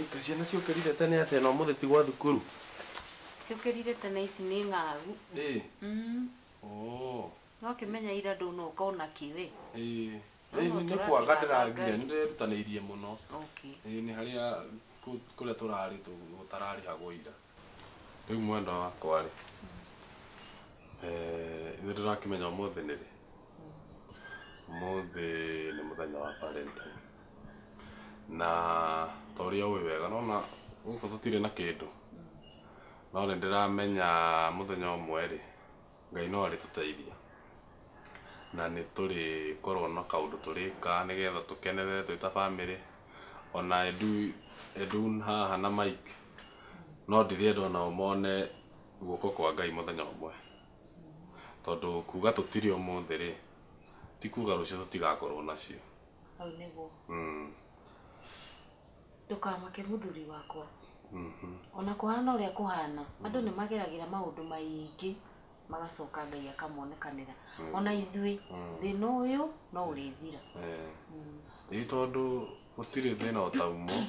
Ika ciana ciũkĩrire tene atĩa na ũmũthĩ ti gwa thukuru? Ciũkĩrire tene ici nĩ ng'aragu. No kĩmenya ira ndũnoka ona kĩwe. Nĩ kwaga ndĩragire nĩndĩrerutanĩirie mũno. Nĩ harĩa kũrĩa tũrarĩ gũtararĩhagwo ira. Rĩu mwendwa wakwa rĩ, ithuĩ ndĩrakĩmenya ũmũthĩ nĩ rĩ? Ũmũthĩ nĩ mũthenya wa Valentine. Na ta ũrĩa ũĩ wega nĩwona gũkũ tũtirĩ na kĩndũ. No nĩndĩramenya mũthenya ũmwe rĩ, Ngai no arĩtũteithia. Na nĩ tũrĩkorwo na kaũndũ tũrĩka nĩgetha tũkenerere twĩ ta bamĩrĩ. Ona Edu haha na Mike no ndĩrenda onao mone guoko kwa Ngai mũthenya ũmwe. Tondũ kuga tũtirĩ ũmũthĩ rĩ, ti kuga rũciũ tũtigakorwo nacio. Hau nĩguo. Ndũkamake mũthuri wakwa. Ona kũhana ũrĩa kũhana, andũ nĩ mageragĩra maũndũ maingĩ magacoka Ngai akamonekanĩra. Ona ithuĩ thĩna ũyũ no ũrĩthira. Ĩ tondũ gũtirĩ thĩna ũtaumwo.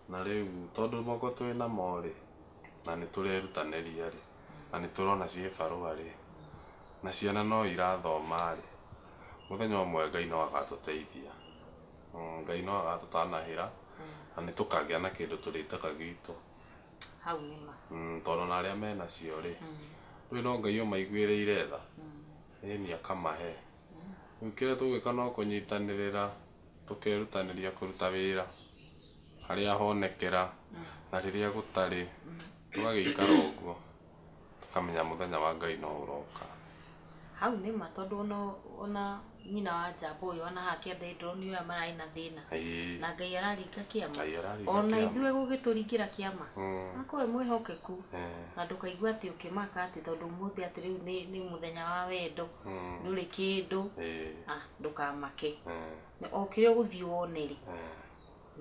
Na rĩu tondũ moko twĩ namo rĩ, na nĩ tũrerutanĩria rĩ, na nĩ tũrona ciĩ barũa rĩ, na ciana no irathoma rĩ, mũthenya ũmwe Ngai no agatũteithia. Ngai no agatũtanahĩra na nĩ tũkagĩa na kĩndũ tũrĩtaga gitũ. Hau nĩma. Tondũ na arĩa menacio rĩ, rĩu no Ngai ũmaiguĩrĩire tha. Ĩni akamahe. Rĩu kĩrĩa tũgwĩka no kũnyitanĩrĩra, tũkerutanĩria kũruta wĩra harĩa honekera na rĩrĩa gũtarĩ, tũgagĩikara ũguo tũkamenya mũthenya wa Ngai no ũroka. Hau nĩma tondũ ona nyina wa njamba ũyũ ona haha kĩanda ndĩronire ũrĩa mararĩ na thĩna. Na Ngai araringa kĩama. Ona ithuĩ gũgĩtũringĩra kĩama. Akorwe mwĩhokeku na ndũkaigua atĩ ũkĩmaka atĩ tondũ ũmũthĩ atĩ rĩu nĩ mũthenya wa wendo, ndũrĩ kĩndũ, ndũkamake. O kĩrĩa ũgũthiĩ wone rĩ,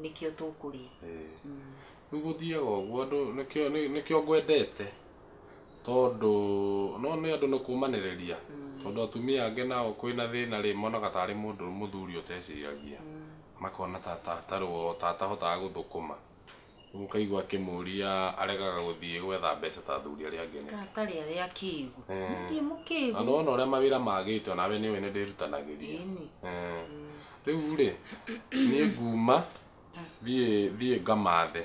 nĩkĩo tũkũrĩa. Rĩu gũthiaga ũguo andũ nĩkĩo ngwendete. Tondũ no nĩ andũ nĩ kũmanĩrĩria. Tondũ atumia angĩ nao kwĩna thĩna rĩ, monaga tarĩ mũndũ mũthuri ũteciragia. Makona tata hotaga gũthũkũma. Rĩu ũkaigua akĩmũria aregaga gũthiĩ gwetha mbeca ta athuri arĩa angĩ. Atarĩ arĩa akĩĩgu. Nĩ mũkĩĩgu. Na nĩwona ũrĩa mawĩra magĩte onawe nĩũĩ nĩndĩrutanagĩria. Rĩu rĩ, niĩ nguma thiĩ ngamathe.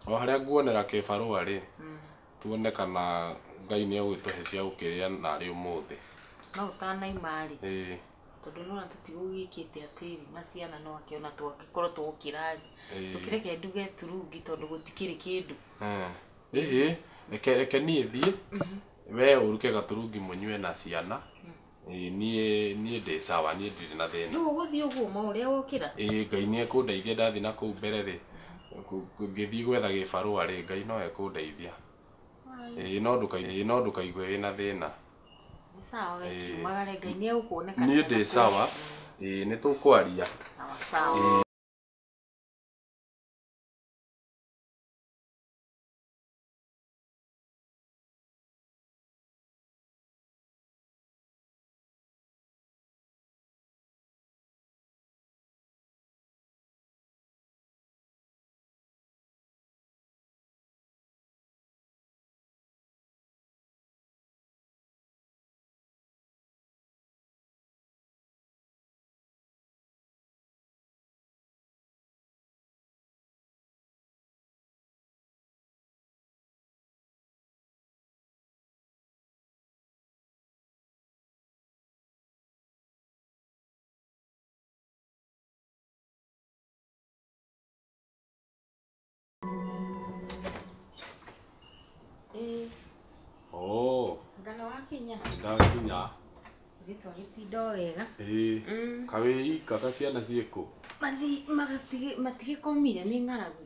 O harĩa nguonera kĩbarũa rĩ, tuone kana Ngai nĩ egũgĩtũhe cia gũkĩrĩa narĩ ũmũthĩ. No ũtanaima rĩ, tondũ nĩwona tũtigũgĩkĩte atĩrĩ na ciana no akĩona tũngĩkorwo tũgũkĩra tũkĩreke nduge turungi tondũ gũtikĩrĩ kĩndũ. Reke niĩ thiĩ, we ũruke gaturungi mũnyue na ciana. Niĩ ndĩ sawa, niĩ ndirĩ na thĩna. Rĩu ũgũthiĩ ũguo ma ũrĩa wokĩra? Ngai nĩ ekũndeithia ndathiĩ na kũu mbere rĩ, ngĩthiĩ gwetha gĩbarũa rĩ, Ngai no ekũndeithia. No ndũkaigue wĩna thĩna. Nĩ sawa wekiumagare, Ngai nĩ egũkuonekana. Niĩ ndĩ sawa, nĩ tũkwaria. Sawa sawa. Ngano wakinya? Ndakinya. Gĩtwa gĩtindo wega. Kawĩika ta ciana ciĩkũ? Matigĩkomire nĩ ng'aragu.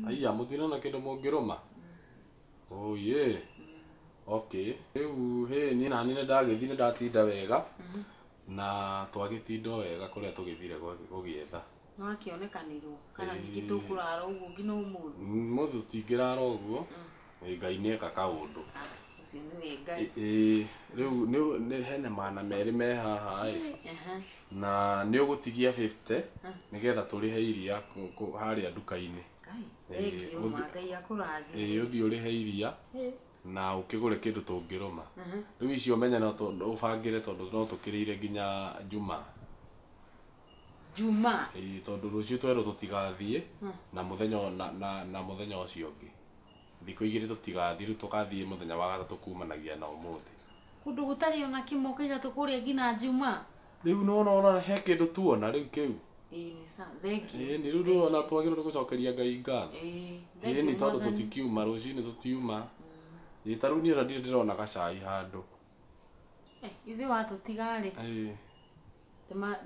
Aiya mũtirona kĩndũ mũngĩrũma? Okay. Rĩu niĩ nani nĩndagĩthiĩ nĩndatinda wega na twagĩtinda wega kũrĩa tũgĩthire gũgĩetha. No akĩonekanĩrwo kana ningĩ tũkũrara ũguo nginya ũmũthĩ? Ũmũthĩ tũtingĩrara ũguo. Ngai nĩeka kaũndũ. ucio ni ngai riu ni hena mana meri me haha na ni ugutigia 50 nigetha turihe iria haria nduka-ini ngai akurathime uthi urihe iria na ukigure kindu tungiruma riu icio menye no ubangire tondu no tukirire nginya Juma tondu rucio twero tutigathie na muthenya na muthenya ucio ungi thikũ igĩrĩ tutigathie riu tugathie muthenya wa gatatu kumanagia na umuthi kundu gutari ona kimoka igatukuria ngina Juma riu no he kindu tuona riu kiu ni sawa thengi ni riu ona twagirwo gucokeria ngai ngatho ni tondu tutikiuma rucio-ini tutiuma taru ni ona ndirona gacai handu ithe watutigari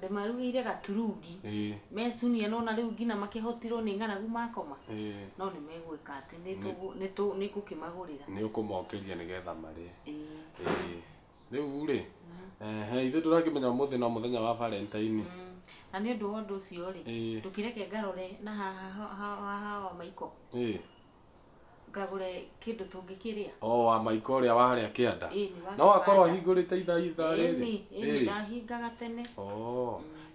Demarugire gaturungi mecunie no na riu ngina makihotirwo ni ng'aragu makoma no ni megwika ati ni gukimagurira ni ukumokeria nigetha marie riu ri ithe turakimenya muthi no muthenya wa Valentine na ni undu wa undu ucio ri ndukireke ngarore na haha maiko ngagure kindu tungikiria wa maiko uria wa haria kianda no akorwo ahingurite ithaa riri ndahingaga tene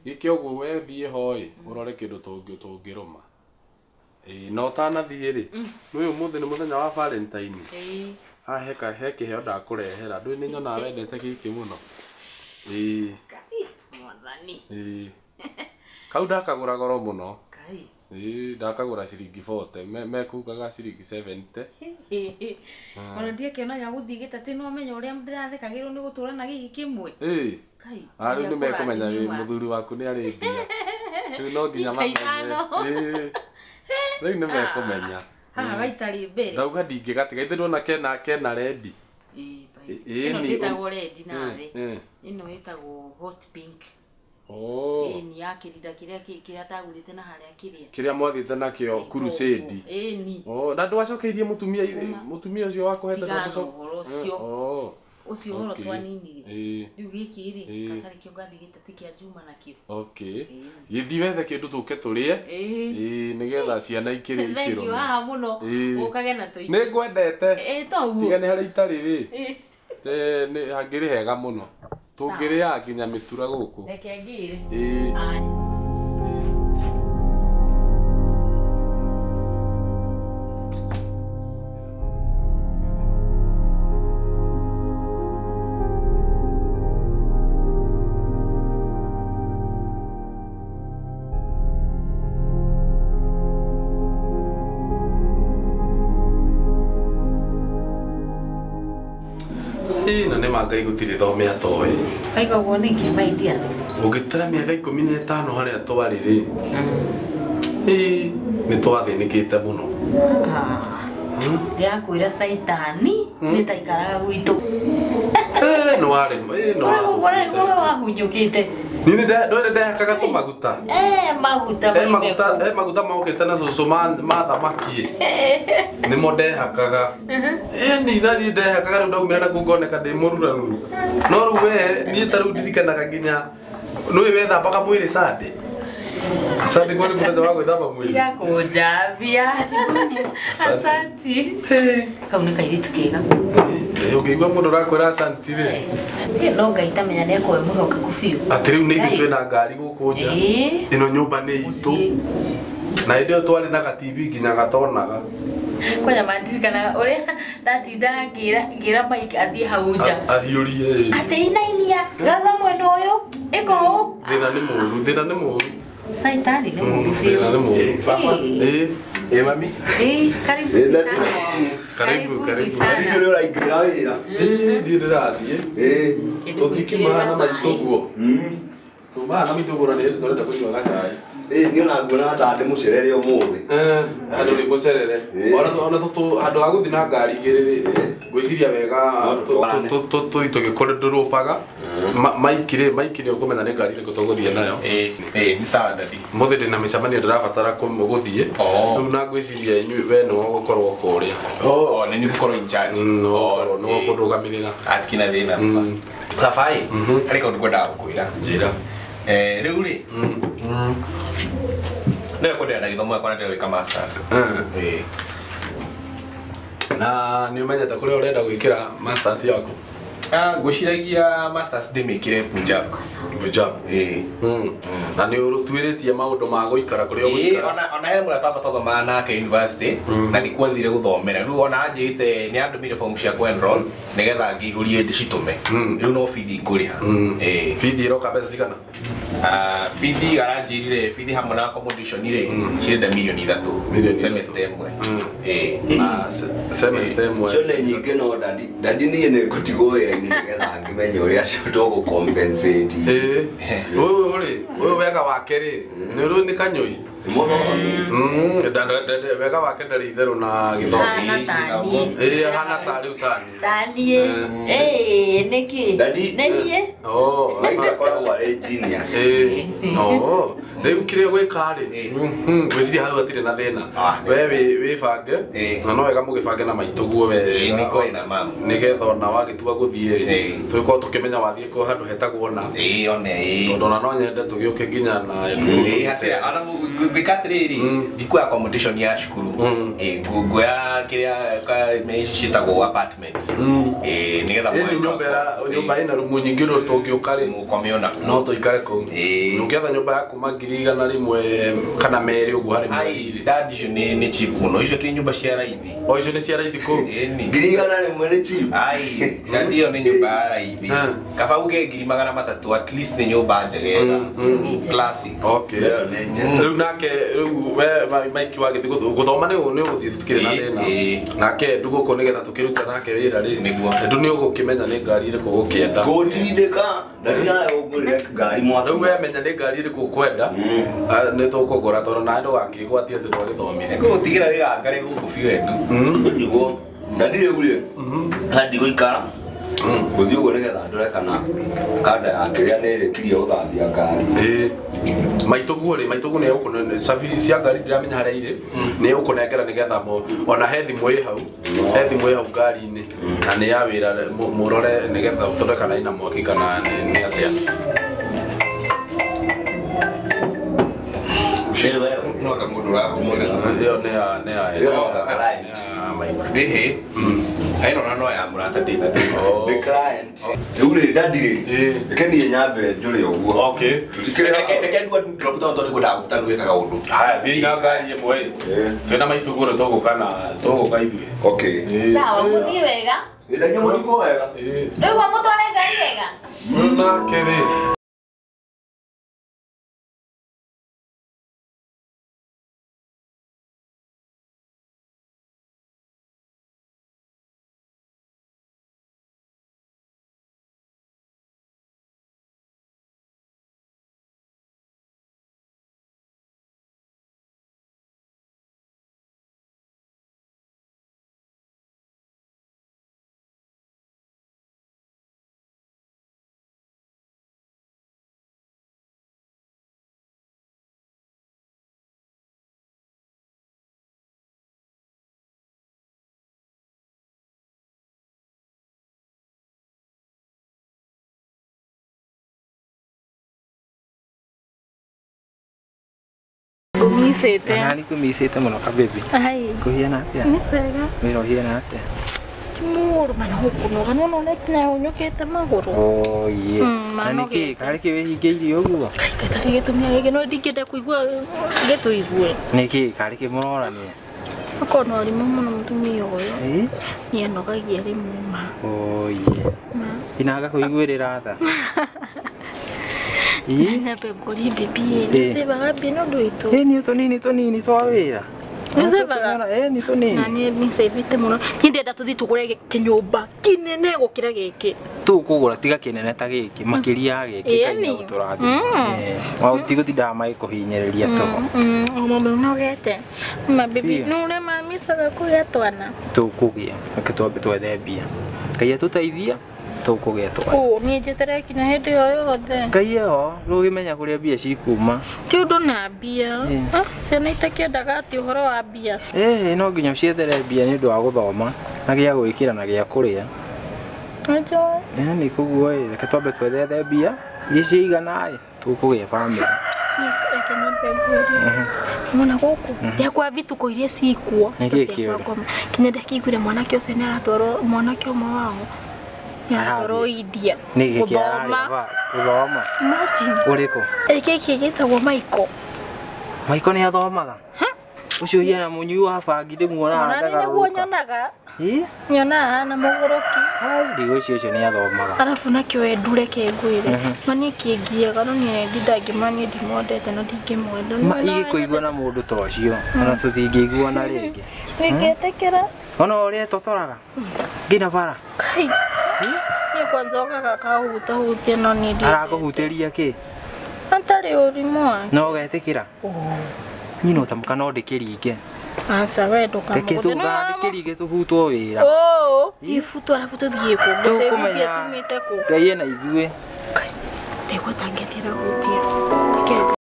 giki uguo we thie hoi urore kindu tungiruma no tanathie ri uyu muthi ni muthenya wa Valentine he kiheo ndakurehera ndui ni nyona wendete giki muno mwathani kau ndakagura goro muno ndakagura ciringi 40 mekugaga ciringi 70 ona ndikiona ya guthii gitati no menya uria ndirathekagirwo ni gutura na giki kimwe kai ari ni mekumenya muthuri waku ni ari mbia riu no nginya mamenye riu ni mekumenya haha gaitari mbere ndauga ndingigatiga ithe ndona kena rendi ino itagwo rendi nawe ino itagwo hot pink ni yakirida kiria tagurite na haria kiria mwathite nakio crusade na ndwacokeirie mutumia ucio wakuhete ucio horo twanini riu giki ri katari kio gathi gitati kia Juma nakio githi wethe kindu tuke turie nigetha ciana ikiri ikiro muno ukage na toi ni ngwendete toguo tiga ni haria itari ri ni hangiri hega muno tungiria nginya mitura guku reke ngire na ne magai gutire thome atoe aiga wone kimaidia ugitara miaka 15 haria twari ri ni twathinikite muno ya kuira saitani ni taikaraga gwitu no wari no wahunjukite nini ndore ndehakaga tumaguta maguta mokite na cucu ma thamaki nimo ndehakaga ni nathi ndehakaga riu ndaumira na ngoneka ndi mururaru no riu we ni taru ndirikanaga nginya nui wethambaga mwiri Sunday kwani muthenya wa gwithamba mwiri ya kujavia asanti kau ni kairitu kega ukigwa mundu rakwira asanti ri no ngaita menya ni akoe muhoka kufiu ati riu ni ithu twina ngari guku nja ino nyumba ni itu na ndio twari na ga TV nginya gatonaga kwanya mandirikana uria ndatinda ngira bike athie hau nja athiurie ati inainia garama mwena uyu iko thina ni muru saitani ni muru thina ni muru papa mami karibu ndio uraingira wira ndio ndirathie tutikimana maituguo tumana mitugura ni ndorenda kunywa gacai ngiona nguona ta ndi mucerere umuthi andu ni mucerere ona tu andu ha guthi na ngari igiriri gwiciria wega tugikore ndurupaga maikire ukumenya ni ngari iriku tuguthie nayo ni sawa dadi muthi ndina micemanio ndirabatara guthie riu na gwiciria we no gukorwo kuria ni ni gukorwo in charge no kundugamirira atkina thina safai ariko ndikwendaga gukwira njira riu ri ndio kwenda na githomo yakwa ndio wika masters Na nĩ ũmenyete kũrĩa ũrenda gwĩkĩra masters yaku? Ngwĩciragia masters ndĩmĩkĩre Punjab. Punjab. Na nĩ ũtuĩrĩtie maũndũ ma gũikara kũrĩa ũgũikara? Ona he mũrata wakwa twathomaga nake university na nĩkuo athire gũthomera. Rĩu ona anjĩte nĩ andũmire form cia enroll nĩgetha ngĩihũrie ndĩcitume. Rĩu no bithi ngũrĩha. Bithi ĩroka mbeca cigana? Bithi aranjĩrire bithi hamwe na accommodation rĩ cirenda mirioni 3 semester ĩmwe. Semester ĩmwe. Cione nyingĩ no dadi niĩ nĩ ngũtigwo wĩra-inĩ nĩgetha ngĩmenye ũrĩa tũgũ-compensate. Ũyũ wega wake rĩ nĩ kanyũi wega wake ndarĩ itherũ na gĩthomi. Hana tarĩ ũtani. Tani nĩkĩ? Nĩniĩ? Maithe akoragwo arĩ genius. Rĩu kĩrĩa gwĩka rĩ ngwĩciria hau hatirĩ na thĩna. We wĩbange na no wega mũgĩbange na maitũguo wega nĩgetha ona wagĩtua gũthiĩ rĩ tũgĩkorwo tũkĩmenya wathiĩ kũ handũ hetagwo na tondũ ona no nyende tũgĩũke nginya na ngwĩka atĩrĩrĩ ndikuoya accommodation ya cukuru nguoya kĩrĩa citagwo apartment nĩgetha nyũmba ĩna rumu nyingĩ no tũngĩũka rĩ no tũikare kũu. Ũngĩetha nyũmba ya kuma 100 kana merĩ ũguo harĩ mweri. Dadi icio nĩ cheap mũno, icio ti nyũmba cia raithi. Icio nĩ cia raithi kũu? 100 nĩ cheap. Ai, dadi iyo nĩ nyũmba ya raithi. Kaba uge 300 at least nĩ nyũmba njegega classic. Okay. Rĩu nake we Mike wagĩthiĩ gũthoma nĩ ũgũthiĩ tũkĩrĩ na thĩna. Nake ndũgũkũ nĩgetha tũkĩruta nake wĩra rĩ nĩguo nĩ ũgũkĩmenya nĩ ngari ĩrĩkũ ũgũkĩenda. Gũtindĩka ndari nayo ũgũrĩre ngari mwaka. Rĩu wemenya nĩ ngari ĩrĩkũ ũkwenda nĩ tũkũgũra tondũ nawe ndũgakĩgwatie atĩ twagĩthomire. Ngũgũtigĩra wĩra ngari gũkũ biũ wendu. Nĩguo ndandirĩgurie handi gũikara gũthiĩ ũguo nĩgetha ndore kana kanda ya kĩrĩa nĩrĩkirie gũthambia ngari. Maitũguo rĩ maitũguo nĩ ũkũne cabi cia ngari ndiramenya harĩa irĩ nĩ ũkũnengera nĩgetha ona he thimũ ĩ hau ngari-inĩ na nĩ ya wĩra mũrore nĩgetha tondũ kana ina mwaki kana nĩ atĩa. No ka mũndũ ũrahũmũra. Ĩyo nĩ ya Mike. Haina no ya mũrata ndĩna thĩna. The client. Rĩu rĩ dadi rĩ reke niĩ nyambe ndũrĩ ũguo. Okay. Reke ndua drop down tondũ ngũdaguta wĩkaga ũndũ. Haya thiĩ na ngari ĩmwe twĩna maitũguo nĩ tũgũka ithuĩ. Okay. Sawa mũthiĩ wega. Ĩrĩa mũtiko wega. Rĩu mũtware ngari wega. Nake rĩ Kumisete. Nani kumisete muno kabebi. Ai. Kuhiana atia. Nĩwega. Wĩra ũhiana atia. Timũru mana gũkũnoga no nĩkinya ũnyũkĩte magũrũ. Oh yeah. Na nĩkĩ karĩ kĩ wĩhingĩirie ũguo? Kaĩ gĩtũmia gĩkĩ no ndingĩenda kũigua gĩtũigue. Nĩkĩ karĩ kĩ mũrorania? Ũkona ũrimũ mũno mũtumia ũyũ. Niĩ nogagia rĩmwe ma. Oh yeah. Inaga kũiguĩrĩra tha. Na pengori bibi nĩcebaga mbia ũndũ witũ. Nĩ tũnini twa wĩra. Nĩcebaga. Nĩ tũnini. Na nĩ cebite mũno. Niĩ ndĩrenda tũthiĩ tũgũre kĩnyũmba kĩnene gũkĩra gĩkĩ. Tũkũgũra tiga kĩnene ta gĩkĩ makĩria ya gĩkĩ kaina gũtũrathi. Wao tigũtindaga magĩkũhinyĩrĩria tũho. Mama nogete. Mabibi nũre mamicaga kũgĩa twana. Tũkũgĩa reke twambe twethe mbia. Ngai atũteithia tũkũgĩa twana. Niĩ njeterere kinya hĩndĩ ĩyo yothe. Ngai ĩyo rũgĩmenya kũrĩa mbia cikuma. Ti ũndũ na mbia. Ciana itakĩendaga atĩ ũhoro wa mbia. No nginya ũciethere mbia nĩ ũndũ wa gũthoma na gĩa gwĩkĩra na gĩa kũrĩa. Nĩ kũguo reke twambe twethere mbia iria ciigana tũkũgĩa bamĩrĩ. Mwana gũkũ ndekwa vituko iria cikuo kinya ndakĩiguire mwanake ũcio nĩ aratwarwo mwanake ũmwe wao nĩaratwarwo India gũthoma. Ũrĩkũ? Gĩkĩ gĩtagwo Maiko. Maiko nĩ athomaga? Ucio yena mũnyui wa bangi ndĩmuonaga nĩguo nyonaga. Nyonaga na mũgũrũki. Ndigũ icio nĩ athomaga. Arabu nakĩo endure kĩngwĩre. Mani kĩngiaga no nĩ ndangĩmani ndimwendete na ndingĩmwenda. Igĩkũigua na mũndũ ta ũcio ona tũtingĩiguana rĩngĩ. Nĩngĩtĩkĩra. Ona ũrĩa tũtoraga nginya bara. Kai. Niĩ kwanza okaga kahutahutia no nĩ ndĩ. Arakũhutĩria kĩ? Atarĩ ũrimũ wake. No ũgetĩkĩra? Nyino tamuka no ndĩkĩringe. Asa we ndoka mũgũnda. Teke ndĩkĩringe tũbutwo wĩra. Ifutwo arabu tũthiĩ kũ. Tũkũmenya Ngai ena ithuĩ. Nĩguo tangĩtira gũtia.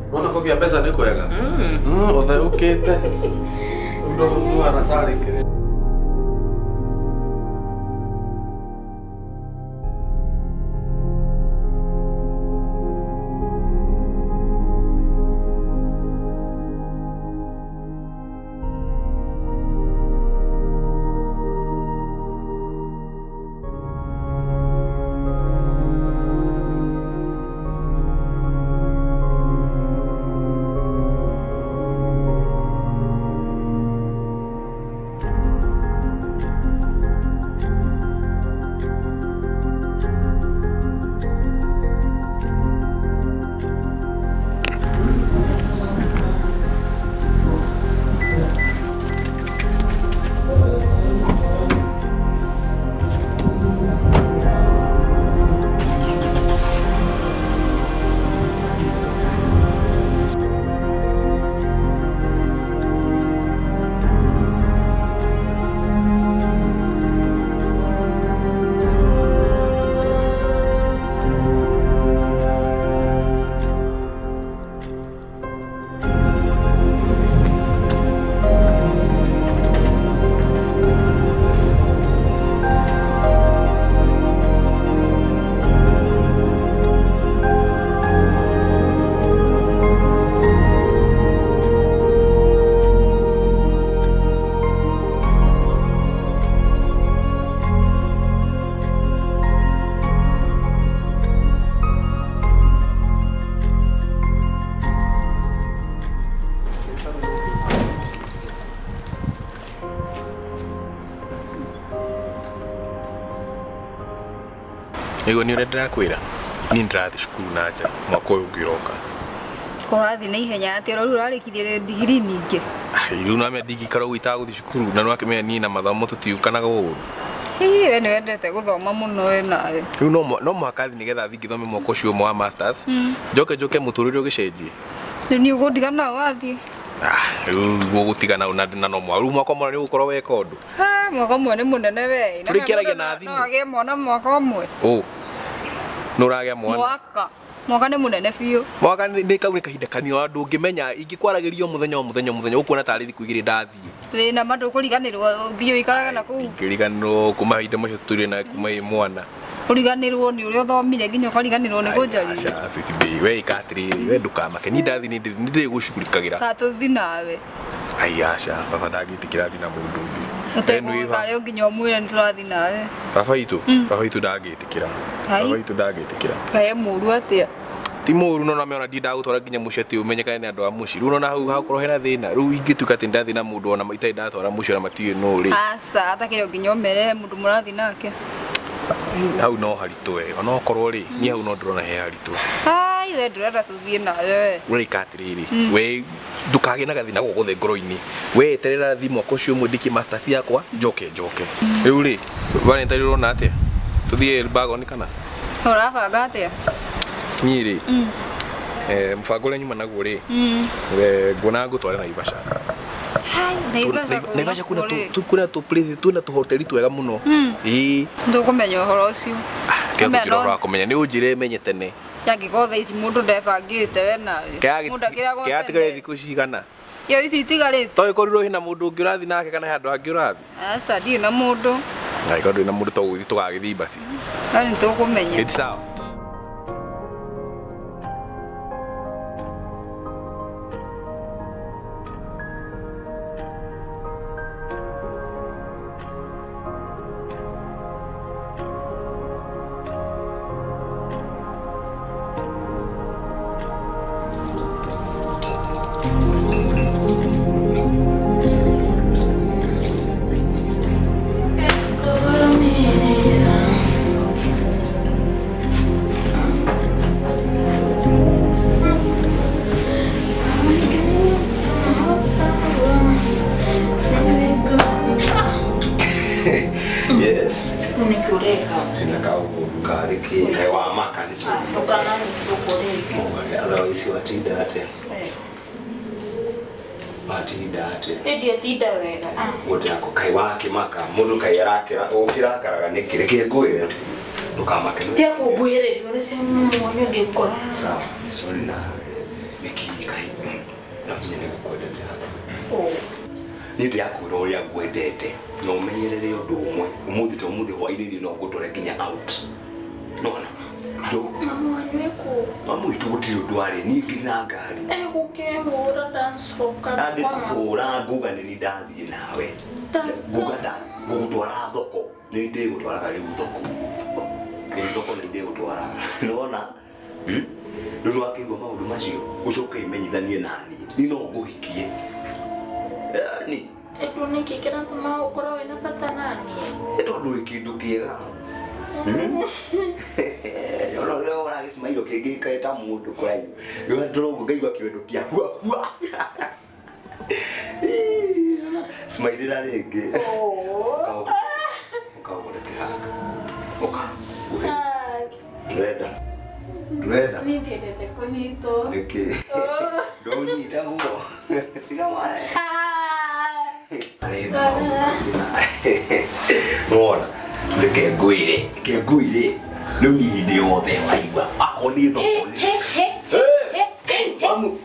Mbona kopia pesa nĩ kwega? Ũtherũkĩte. Ũndũ ũkuana tarĩ kĩrĩ. Ego ni urenda kwira ni ndathi cukuru na nja mwaka uyu ngiroka korathi na ihenya ati ro rurarikithie digiri ningi riu na me digi karo gwita guthi cukuru na no akimenya ni na mathomo tutiukanaga uru we ni wendete guthoma muno we nawe riu no mwakathi nigetha thingithome mwaka ucio wa masters njoke muturire ugicenjie ni ugudigana wathi riu gugutigana na no mwaru mwaka mwana ni gukorwo weka undu mwaka mwana ni munene we turikeragia na thimu no age mwana mwaka umwe nuragea mwana mwaka ni munene biu mwaka ni kau ni kahinda kanio andu ngimenya ingikwaragirio muthenya ukuona tari thiku igiri ndathi we na mandu kuriganirwo thio ikaraga na kuu ngiriganirwo kuma hinde macio turi na kuma mwana kuriganirwo ni uri uthomire nginya ukariganirwo ni kunjari acha CCB we ikatiri we ndukamake ni ndathi ni ndi gucukurikagira katuthi nawe acha baba ndagitikira thi na mundu utegwa kare nginya umwire ni turathi nawe baba itu ndagitikira kae muru atia ti muru no na me ona ndinda gutwara nginya muceti umenyekane ni andu a muci runo na hau hakorwo hena thina ru ingituka ti ndathi na mundu ona itai ndatwara muci ona matiwe no ri asa atakire nginya umerehe mundu murathi nake hau no haritwe ona okorwo ri ni hau no ndurona he haritwe we ndurenda tuthie nawe we ikatiriri we ndukage na gathina guguthe ngoro-ini we eterera thimu ako cio mwe ndiki master ciakwa njoke riu ri Valentine rona atia tuthie bagoni kana Urabanga atia ni ri mbango uria nyuma naguo ri nguona ngutware Naivasha. Naivasha kuna tu place tu na tu hoteli twega muno ndukumenya uhoro ucio kĩrĩa ũrora kũmenya nĩ ũnjire menye tene yangĩkorwo thaa ici mũndũ ndebangĩte we nawe kĩatigarĩ thikũ cigana yo ici itigarĩte toĩ korirwo hĩna mũndũ ũngĩ ũrathi nake kana handũ hangĩ ũrathi aca ndirĩ na mũndũ angĩkorwo ndũrĩ na mũndũ tũgũthiĩ tũgagĩthiĩ basi nĩ tũkũmenya ĩti sawa. Mutako kai wake maka mundu kai arakira ukirakaraga nikireke ngwire ndukamake tia kugwire uri se mwoyo ngikora sawa sorry na niki kai na kinyene gukwendete nindi yakura uria ngwendete no umenyerere undu umwe umuthi hwaini no ngutore nginya out nona mamu itu gutiri undu ari ningi na ngari gukihura dance roka andi kuhura nguga ni ndathie nawe nguga nda ngutwara thoko ni ndi gutwara riu thoko thoko ni ndi gutwara nona ndu akigwa maundu macio ucoke imenyithanie nani ni no nguhikie ni eto niki kira tuma ukora wena bata nani eto ndu ikindu kiega Yono leo wanasema hilo kigika eta mundu kwa hiyo. Yo ndoro ngaigwa kiwendukia hua hua. Smaidira rege. Oh. Ukawona kihaka. Dreda. Ni ndete konito. Niki. Doni tahuo. Tiga mare. Mona. Ndeke ngwire no ni ndi othe waigwa akoni thoko ni mamu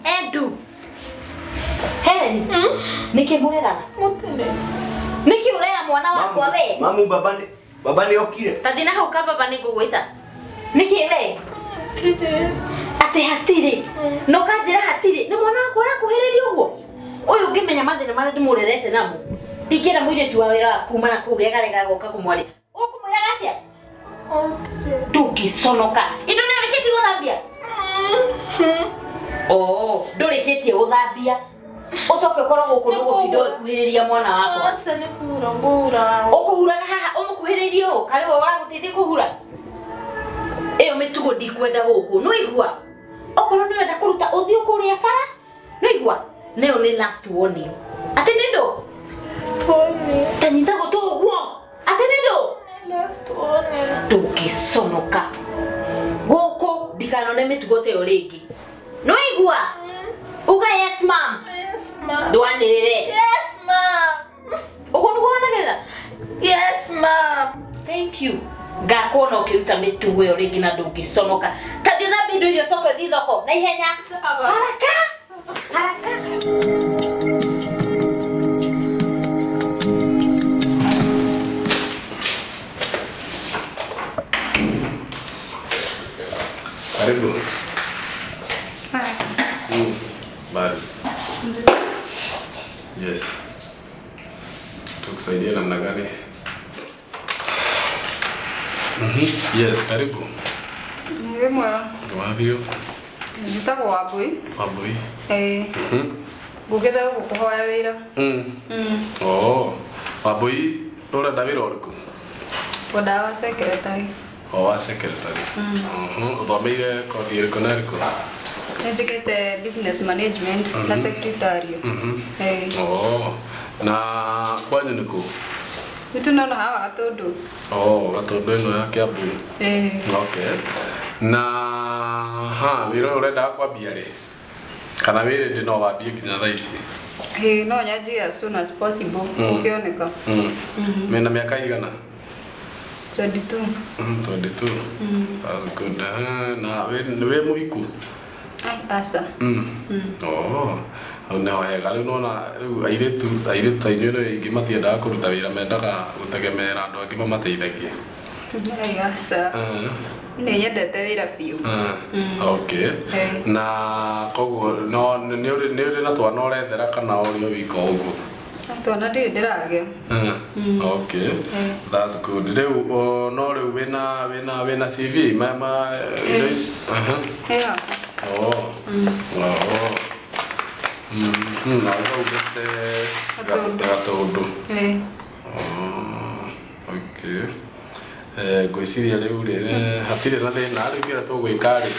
Edu Helen niki mureraga niki urera mwana wakwa we mamu baba ni okire tathina hau ka baba ni ngugwita niki we ate hatiri no kanjira hatiri ni mwana wakwa arakuhiriria uguo uyu ngimenya mathina mara ndimurerete namo Dikira mwire tu awera kumana kuria garega goka kumwari. Okumwira gatia? Tukisonoka. Indo ni reketi guthambia. Oh, ndureketie guthambia. Ucoke korwo guku ndugu tindo kuhiriria mwana wako. Asa ni ngura. Ukuhuraga haha umukuhiririe u kare we waraguteithia kuhura. Eyo mitugo ndikwenda guku. No igua. Okorwo ni wenda kuruta uthio kuria bara. No igua. Neo ni last warning. Ati nindo Tanyita goto uguo. Atenido. Last one. Tukisonoka. Goko dikanone mitugote oregi. No igua. Uga yes ma'am. Yes ma'am. Duanirire. Yes ma'am. Ugo nduanagera. Yes ma'am. Thank you. Gakona ukiruta mitugo oregi na ndugisonoka. Kadira bidu irio soko thithoko. Na ihenya. Haraka. Haraka. Karibu. Bali. Yes. Tukusaidia namna gani? Yes, karibu. Niwe mwega. Wavyo. Njitagwo Wambui. Wambui. Ngũkĩte gũkũhoya wĩra. Oh. Wambui, ũrenda wĩra ũrĩkũ? Ngwendaga wa secretary. O wa secretary. Uthomeire kothi ĩrĩkũ na ĩrĩkũ? Njikite business management na secretary. Oh. Na kwanyu niko? Itu nono hawa Gatundu. Oh, Gatundu ino ya Kiambu. Okay. Na wira urenda kwambia ri? Kana wire ndi no wambie kinya thaa ici? No nyanjie as soon as possible. Ukioneka. Mena miaka igana? 22. 22. That's good. Na we muhiku? Asa. Oh. Na wega rĩu nona rĩu airĩtu tainyu no ingi matiendaga kũruta wĩra mendaga gũtegemeera andũ angĩ mamateithagie. Asa. Nĩ nyendete wĩra biũ. Okay. Na koguo no nĩ ũrĩ na twana ũrethera kana ũrĩ o wika ũguo? Twana ndirĩ ndĩragĩa. Okay. That's good. Rĩu no rĩu wĩna CV mama Yeah. Oh. Na ugete Gatundu. Okay. Ngwĩciria rĩu hatirĩ na thĩna rĩu kĩrĩa tũgwĩka rĩ.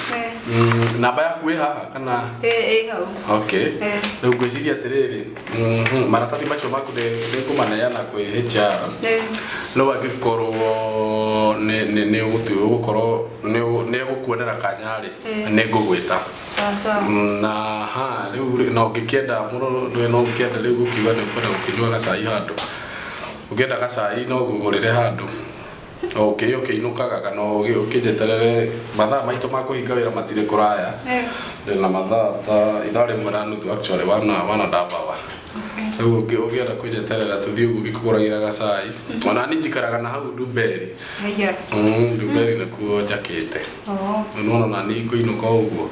Namba yaku ĩ haha kana? Hau. Okay. Rĩu ngwĩciria atĩrĩrĩ, maratathi macio maku nĩngũmaneana kwĩ HR. No angĩkorwo nĩ ũgũkorwo nĩ ũgũkuonera kanya rĩ, nĩngũgwĩta. Na rĩu no ngĩkĩenda mũno no ngĩkĩenda rĩu gũkiuga nĩ ũkwenda gũkĩnyua gacai handũ. Ũngĩenda gacai no ngũgũrĩre handũ. Okay, inũkaga kana ũkĩnjeterere mathaa maitũ ma kũhinga wĩra matirĩ kũraya. Na mathaa ta ithaa rĩmwe na nuthu actually wana ndabawa. Rĩu ũngĩenda kũnjeterera tũthiĩ ũguo ngĩkũgũragĩra gacai. Ona niĩ njikaraga na hau Ndumberi. Ndumberi nĩkuo njakĩte. Nĩwona na niĩ ngũinũka ũguo.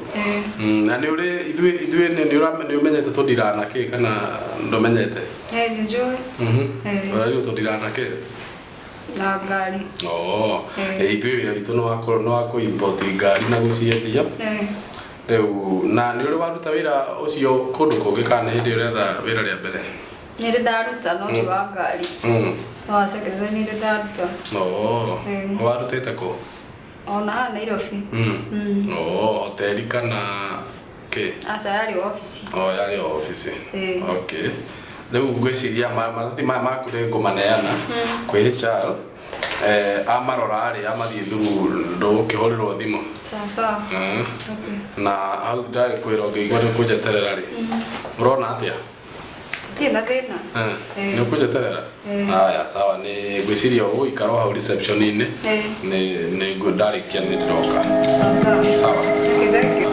Na nĩ ũrĩ ithuĩ nĩ ũmenyete tũndiranakĩ kana ndũmenyete? Nĩ njũĩ. Ũrarĩu tũndiranakĩ? Na ngari. Ithuĩ wĩra witũ nĩ wa kũ-import ngari na gũciendia. Rĩu na nĩ ũrĩ waruta wĩra ũcio kũndũ kũngĩ kana nĩ hĩndĩ ũretha wĩra rĩa mbere? Nĩ ndĩ ndaruta no ti wa ngari. Wa secretary nĩ ndĩ ndaruta. Warutĩte kũ? Ona haha Nairobi. Hoteli kana kĩ? Aca yarĩ ofici. Yarĩ ofici. Okay. Rĩu ngwĩciria maratathi maya maku nĩngũmaneana kwĩ HR. Amarora rĩ amathiĩ through ndũgũkĩhũrĩrwo thimũ. Sawa. Na hau ndagĩkwĩra ũngĩigua nĩũkũnjeterera rĩ, ũrona atĩa? Ndirĩ na thĩna. Nĩũkũnjeterera? Haya, sawa. Nĩ ngwĩciria ũgũikara hau reception-inĩ. Nĩguo ndarĩkia nĩndĩroka. Sawa. Thank you.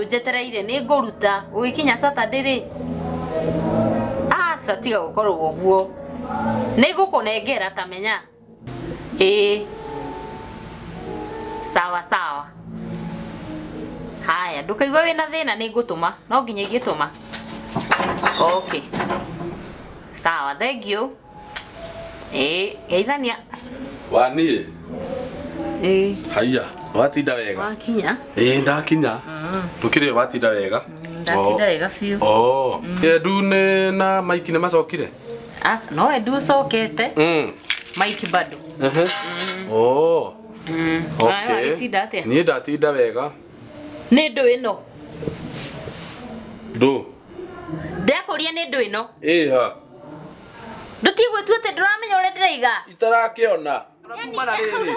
Njetereire nĩ ngũruta ũgĩkinya Saturday rĩ. Aca tiga gũkorwo ũguo. Nĩ ngũkũnengera kamenya. Sawa sawa. Haya, ndũkaigua wĩna thĩna nĩ ngũtũma. No nginya ingĩtũma. Okay. Sawa, thank you. Geithania. Waniĩ? Haiya, watinda wega? Wakinya? Ndakinya. Ndũkĩrĩ watinda wega? Ndatinda wega biũ. Edu na Mike nĩ macokire? No Edu ũcokete. Mike bado. Okay. Niĩ ndatinda wega. Nĩ ndũ ĩno? Ndũ? Ndakũria nĩ ndũ ĩno? Ha. Ndũtigwĩtua atĩ ndũramenya ũrĩa ndĩraiga? Itarakĩona.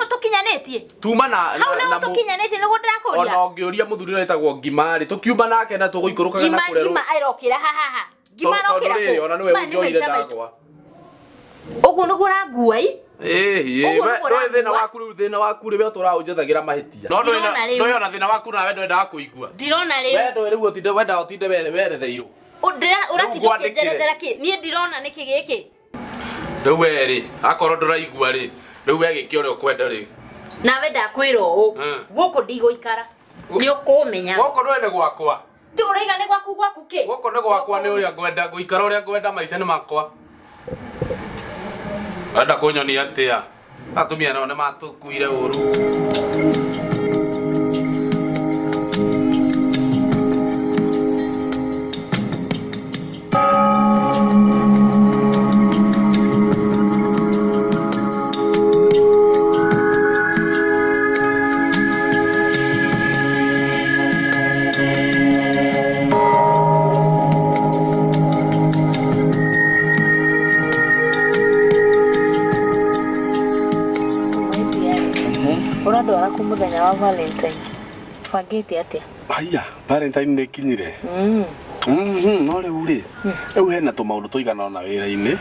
Tukinyanĩtie. Tuma na tukinyanĩtie nĩguo ndĩrakũria. Ona ũngĩũria mũthuri ũrĩa etagwo Ngima rĩ, tũkiuma nake na tũgũikũrũkaga na kũrerwo. Ngima arokĩra haha. Ngima arokĩra kũ? Ona nĩwe ũnjoire ndagwa. Ũguo nĩguo ũrangua ĩ? Ndoĩ thĩna waku rĩ we tũraũnjethagĩra mahĩtia. No ndoĩ ona thĩna waku nawe ndwendaga kũigua. Ndirona rĩ. We ndoĩ rĩu ũtinde wenda ũtinde weretheirwo. Ũratinda ũkĩnjerethera kĩ? Niĩ ndirona nĩkĩ gĩkĩ. Rĩu we rĩ, akorwo ndũraigua rĩ, rĩu we gĩkĩ ũrĩa ũkwenda rĩ. Nawe ndakwĩra ũũ, gũkũ ndigũikara. Ni ukumenya. Goko ndwende gwakwa. Ti uraiga ni gwaku ki? Goko ni gwakwa ni uria ngwenda guikara uria ngwenda maica ni makwa. Anda kunyonia atia. Atumia nao ni matukuire uru. Uradwara ku muthenya wa Valentine. Bangite atia? Aya, Valentine ni kinyire. No riu ri. Riu hena tumaundu tuigana na wira-ini.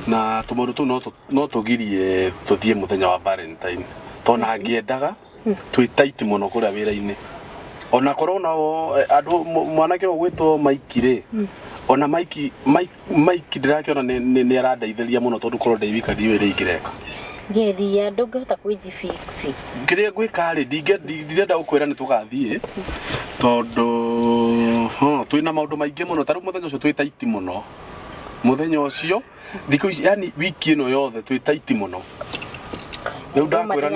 Na tumaundu tu no tugirie tuthie muthenya wa Valentine. Tona ngiendaga twi tight muno kuria wira-ini. Ona korona andu mwanake ogwitwo Mike ri. Ona Mike ndirakiona ni arandeithĩria muno tondu korwo ndaiwika ndiwe ingireka. Geria ndungehota kwijifix. Kiria gwika ri ndirenda gukwira ni tugathie tondu twina maundu maingi muno taru muthenya ucio twi tight muno. Muthenya ucio thikũ ici yani wiki ino yothe twi tight muno. Riu ndakwira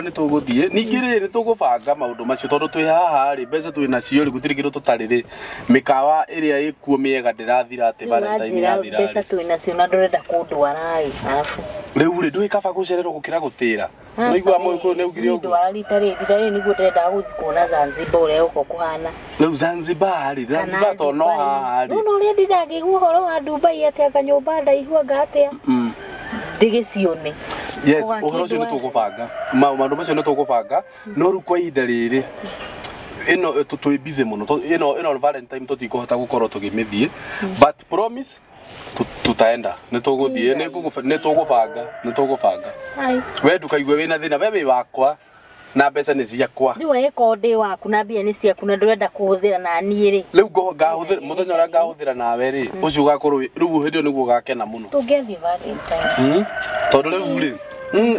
ni tuguthie ningi riri tugubanga maundu macio tondu twi haha ri mbeca twi nacio ri gutiri kindu tutari ri mikawa iria ikuo miega ndirathira ati Valentine yathira mbeca twi nacio na ndurenda kundwara ri arafu riu ri ndui kaba gucererwo gukira gutira no igwa moyo ko neugire uguo ndwara rita ri niguo ndenda guthi kuona Zanzibar uria uko kuhana riu Zanzibar to no haha ri no ri ndindangigua horo wa Dubai atia kanyumba ndaihua ngatia ndigicione. Yes, uhoro ucio ni tugubanga maundu macio ni tugubanga no ru kwa ihinda riri ino twi busy muno ino Valentine tutikuhota gukorwo tugimithie but promise tutaenda ni tuguthie ni tugubanga we ndukaigwe wina thina we wakwa na mbeca ni ciakwa riu eko ndi waku na mbia ni ciaku na ndurenda kuhuthira na nie ri riu ngahuthira muthenya uria ngahuthira nawe ri ucio ugakorwo riu hindio niguo gakena muno tungethi Valentine tondu riu ri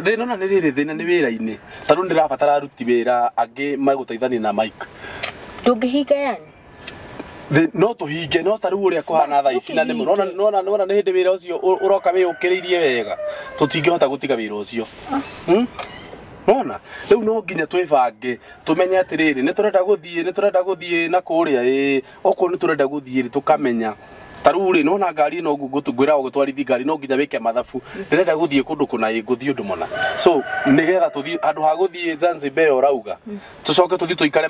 thina na riri thina ni wira-ini tondu ndirabatara aruti wira angi maguteithania na Mike ndungihinga yani no tuhinge no taru uria kuhana thaa ici na ni nona ni hindi wira ucio uroka wi ukiriirie wega tutingihota gutiga wira ucio nona riu no nginya twibange tumenye atiriri ni turenda guthie na kuria okorwo ni turenda guthie tukamenya taru ri nona ngari no ngutungwira gutwarithi ngari no nginya wike mathabu ndirenda guthie kundu kuna nguthie undu mona so nigetha tuthie andu ha guthie Zanzibar urauga tucoke tuthie tuikare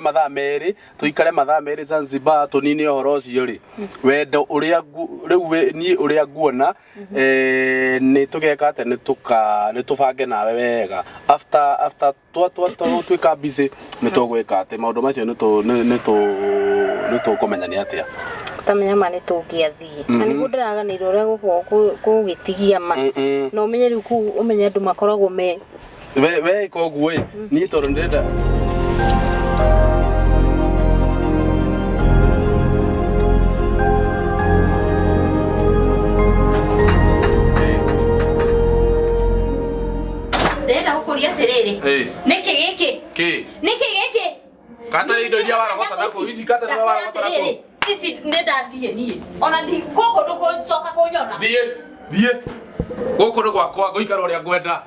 mathaa meri Zanzibar tunini ohoro ucio ri wendo uria riu ni uria nguona ni tugeka ate ni tubange nawe wega after twika busy ni tugweka ate maundu macio ni tukumenya ni atia tamenya mane tungiathie na niguo ndiraganirwo uria gukorwo kugitigia ma no umenye riu ku umenye andu makoragwo me we koguo ni tondu ndirenda ndenda gukuria atiriri niki giki katari indo iria waragota nako ici katari waragota nako ici nĩndathie niĩ ona gũkũ ndũkũcoka kũnyona thiĩ gũkũ nĩ gwakwa ngũikara ũrĩa ngwenda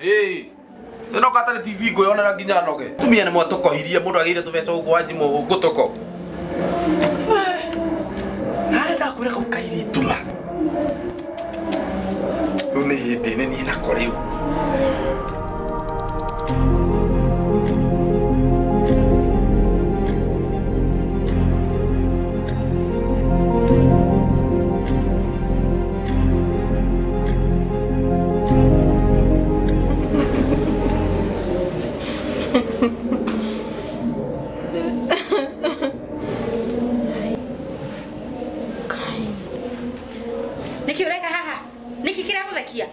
ĩno katari TV ngwĩyonera nginya noge tumia nĩ mwatũkohirie mũndũ agĩire tũbeca gũkũ wa njimũ ngũtũko narenda kwĩra kau kairĩtu ma rĩu nĩ hĩndĩ nĩ niĩ nako rĩu Niki ureka haha? Niki kira guthakia?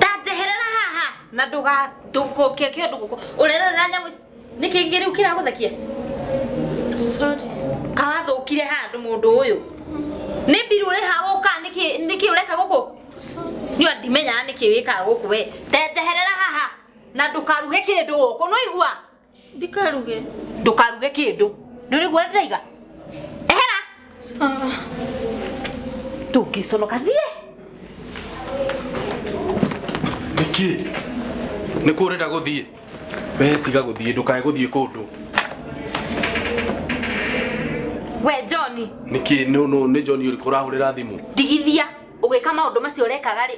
Tajeherera haha na nduga tukokie kio nduguko. Urera na nyamu niki ngiri ukira guthakia? Sorry. Kawathukire handu mundu uyu. Ni biru ri ha guka niki ureka guku? Ni ndimenya niki wika guku we. Tajeherera haha. na ndukaruge kindu guku no igua ndikaruge ndukaruge kindu ndirigwa ndaiga ehera tukisonoka thie niki nikurenda guthie we tiga guthie ndukae guthie kundu we Johnny niki no ni Johnny uri kurahurira thimu digithia ugeka maundu macio urekaga ri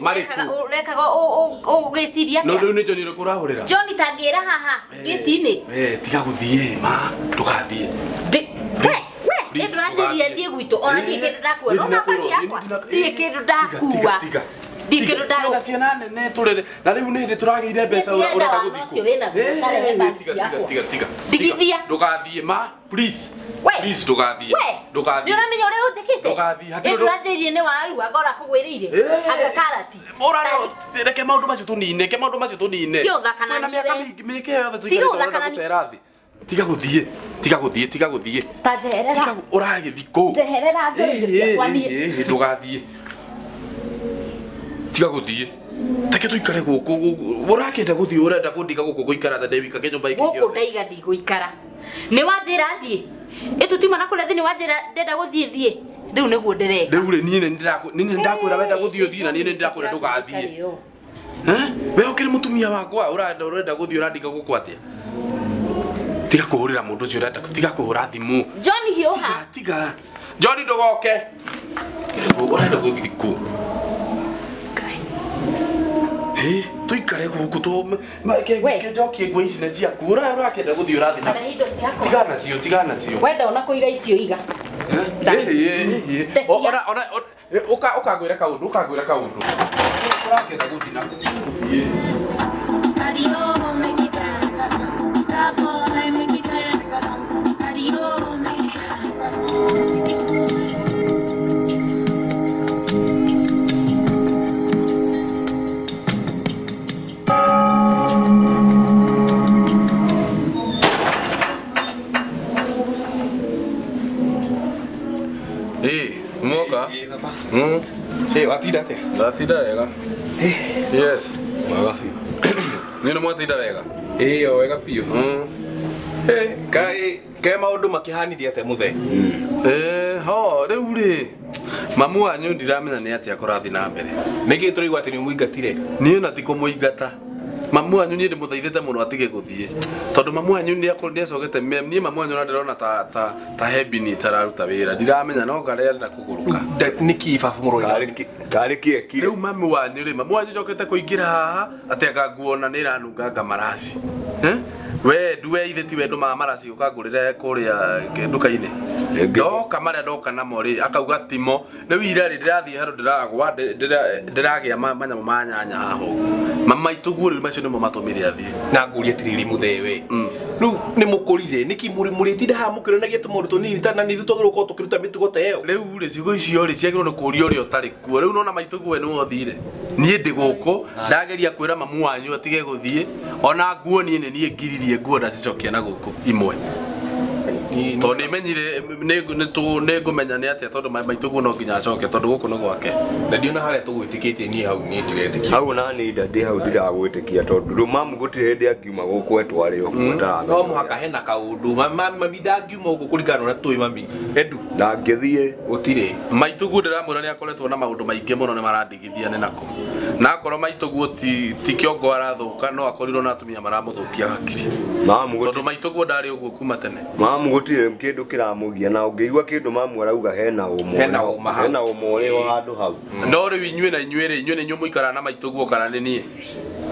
urekaga ugiciria no ni Johnny uri kurahurira Johnny tangira haha gitini tiga guthie ma ndugathie we ndranjirie thie gwitu ona kindu ndakuwa no mabati yakwa thie kindu ndakuwa dikero dago na ciana nene turere na riu ni ndi turageire mbeca urenda guthiko tiga digithia ndugathie ma please please ndugathie ndugathie ni uramenya uria utikite ndugathie hati ndranjirie ni waru agora kugwirire aka karati morare reke maundu macio tunine ke maundu macio tunine na miaka mike yothe tuikare gutera thi tiga guthie tajerera uragithiko jeherera njorithia kwani ndugathie tiga guthie take tuikare guku urakenda guthie urenda kundiga guku guikara tha ndewika ke nyumba iki guku ndaiga ndi guikara ni wanjira thie itutima na kule thini wanjira ndenda guthie thie riu niguo ndireka riu ri nini ndakwira wenda guthie uthie na nini ndakwira ndugathie we ukiri mutumia wakwa urenda guthie urandiga guku atia tiga kuhurira mundu ucio urenda tiga kuhura thimu Johnny hiuha tiga Johnny ndugoke urenda guthie ku tuikare guku tu ke jokie ngwe ici ne ciaku urakenda guthie urathi na tigana cio wenda ona kuiga icio iga ona ukagwira kaundu urakenda guthie na watinda atia? Ndatinda wega. Yes. Wega. Nino mwatinda wega? Iyo wega piu. Kai maundu makihanirie atia muthe? Riu ri mamu wanyu ndiramenya ni atia kurathi na mbere. Niki turigwa ati ni muingatire? Ni na ti kumuingata. Mamu wanyu ni ndimuthaithite muno atige guthie. Tondu mamu wanyu ni acogete ni mamu wanyu ndirona ta hebini tararuta wira. Ndiramenya no ngarenda kuguruka. Niki babu muroi Kari kie kire. Riu mamu wanyu jokete kuingira haha ateka nguona ni ranunga marasi. We duwe ithe ti wendu ma marasi ukangurire kuria nduka-ini. Ndoka maria ndoka namo ri akauga timo riu ira ri ndirathie haru ndiragwa ndiragia manyamo ma nyanya haho. Mama itugu ri macio nimo matumire athie. Na nguria tiriri muthewe. Riu ni mukurire niki muri tinda ha mukiranagia tumundu tunini tana ni thutogero ko tukiruta mitugo teo. Riu ri cigo icio ri ciagirwo ni kuria uri utari kuo. Riu nona maitugu we ni wothire. Nie ndi guku ndageria kwira mamu wanyu atige guthie ona nguo nie ngiririe nguo ndacicokia na guku imwe. Tondu imenyire ni ngumenya ni atia tondu maitugu no nginya acoke tondu guku no gwake. Na ndiona haria tugwitikitie ni hau ni tigetikia. Hau nani ndi hau ndiragwitikia tondu ru mamu gutire hindi akiuma guku etwari okuta. No muhaka hena kaundu mami ndangiuma guku kurigana na tui mami. Edu ndangithie gutire. Maitugu ndiramwira ni akoretwo na maundu maingi muno ni marandigithia ni nako. Na akoro maitugu ti kiongo arathuka no akorirwo na atumia maramuthukia hakiri. Mamu tondu maitugu ndari uguo kuma tene. Mamu gutire kindu kiramugia na ungiigua kindu mamu arauga hena umwe wa handu hau. No riu inyue na inyue ni nyumu ikara na maitugu kana ni nie.